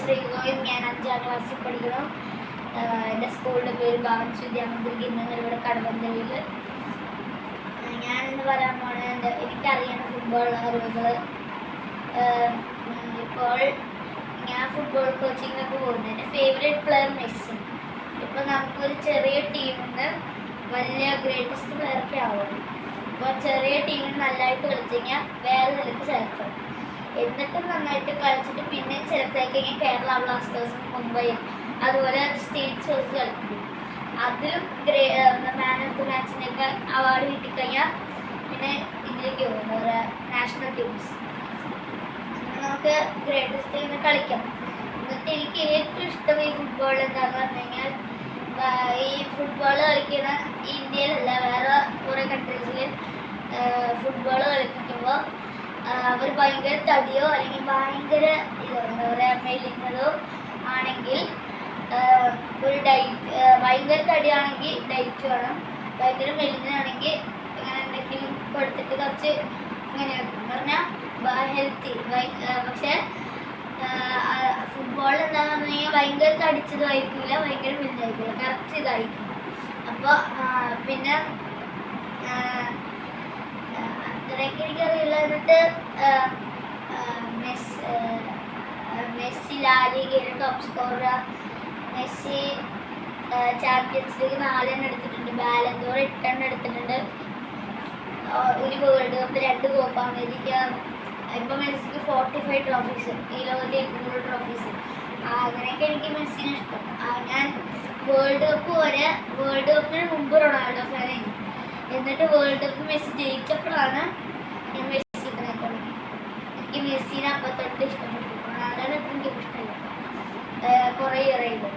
ശ്രീകോയും. ഞാൻ 5ാം ക്ലാസ്സിൽ പഠിക്കണം. എൻ്റെ സ്കൂളിൻ്റെ പേര് ഭാവൻസ് വിദ്യാമന്ദിർ ഇവിടെ കടവന്തരയിൽ. ഞാനിന്ന് പറയാൻ പോണത് എനിക്കറിയുന്ന ഫുട്ബോൾ അറിവുകൾ. ഇപ്പോൾ ഞാൻ ഫുട്ബോൾ കോച്ചിങ്ങിനൊക്കെ പോകുന്നത്. എൻ്റെ ഫേവറേറ്റ് പ്ലെയർ മെസ്സി. ഇപ്പോൾ നമുക്കൊരു ചെറിയ ടീമിൽ നിന്ന് വലിയ ഗ്രേറ്റസ്റ്റ് പ്ലെയറൊക്കെ ആവും. ഇപ്പോൾ ചെറിയ ടീമിൽ നല്ലതായിട്ട് കളിച്ചു കഴിഞ്ഞാൽ വേറെ നിലക്ക് സെലക്ട് ആവും. എന്നിട്ടും നന്നായിട്ട് കളിച്ചിട്ട് പിന്നെ സെലക്ട് ആയി കഴിഞ്ഞാൽ കേരള ബ്ലാസ്റ്റേഴ്സും മുംബൈ അതുപോലെ സ്റ്റേറ്റ്സ് വെച്ച് കളിക്കും. അതിലും മാൻ ഓഫ് ദി മാച്ചിനൊക്കെ അവാർഡ് കിട്ടിക്കഴിഞ്ഞാൽ പിന്നെ ഇതിലേക്ക് പോകും, എന്താ പറയുക, നാഷണൽ ടീംസ്. നമുക്ക് ഗ്രേറ്റസ്റ്റ് ടീമിനെ കളിക്കാം. എന്നിട്ട് എനിക്ക് ഏറ്റവും ഇഷ്ടം ഈ ഫുട്ബോൾ എന്താണെന്ന് പറഞ്ഞു കഴിഞ്ഞാൽ, ഈ ഫുട്ബോൾ കളിക്കുന്ന ഇന്ത്യയിലല്ല വേറെ കുറേ കൺട്രീസിൽ ഫുട്ബോൾ കളിപ്പിക്കുമ്പോൾ അവർ ഭയങ്കര തടിയോ അല്ലെങ്കിൽ ഭയങ്കര ഇതോ എന്താ പറയുക മെലിഞ്ഞതോ ആണെങ്കിൽ ഒരു ഡയറ്റ്, ഭയങ്കര തടിയാണെങ്കിൽ ഡയറ്റ് വേണം, ഭയങ്കര മെലിഞ്ഞതാണെങ്കിൽ ഇങ്ങനെ എന്തെങ്കിലും കൊടുത്തിട്ട് കുറച്ച് ഇങ്ങനെ എന്ന് പറഞ്ഞാൽ ഹെൽത്തി. പക്ഷേ ഫുട്ബോൾ എന്താണെന്ന് പറഞ്ഞു കഴിഞ്ഞാൽ ഭയങ്കര തടിച്ചതായിരിക്കില്ല, ഭയങ്കര മെലിഞ്ഞായിരിക്കില്ല, കറക്റ്റ് ഇതായിരിക്കും. അപ്പോൾ പിന്നെ അത്രയൊക്കെ എനിക്കറിയില്ല. എന്നിട്ട് മെസ്സി ലാ ലീഗയിലെ top scorer. Messi Champions League 4 എടുത്തിട്ടുണ്ട്, ബാലൻ ഡോർ 8 എടുത്തിട്ടുണ്ട്, ഒരു വേൾഡ് കപ്പ്, 2 കോപ്പ അമേരിക്ക. ഇപ്പം മെസ്സിക്ക് 45 ട്രോഫീസ്, ഈ ലോകത്തെ ഏറ്റവും കൂടുതൽ ട്രോഫീസ്. അങ്ങനെയൊക്കെ എനിക്ക് മെസ്സിനെ ഇഷ്ടം. ഞാൻ വേൾഡ് കപ്പിന് മുമ്പ് റൊണാൾഡോ ഫാനായിരുന്നു. എന്നിട്ട് വേൾഡ് കപ്പ് മെസ്സി ജയിച്ചപ്പോഴാണ് ഞാൻ മെസ്സി തുടങ്ങി. എനിക്ക് മെസ്സിനെ അപ്പം തൊട്ട് ഇഷ്ടപ്പെട്ടു. റൊണാൾഡോനെ എനിക്ക് ഇഷ്ടമല്ല, കുറേ ഇയറായിട്ട്.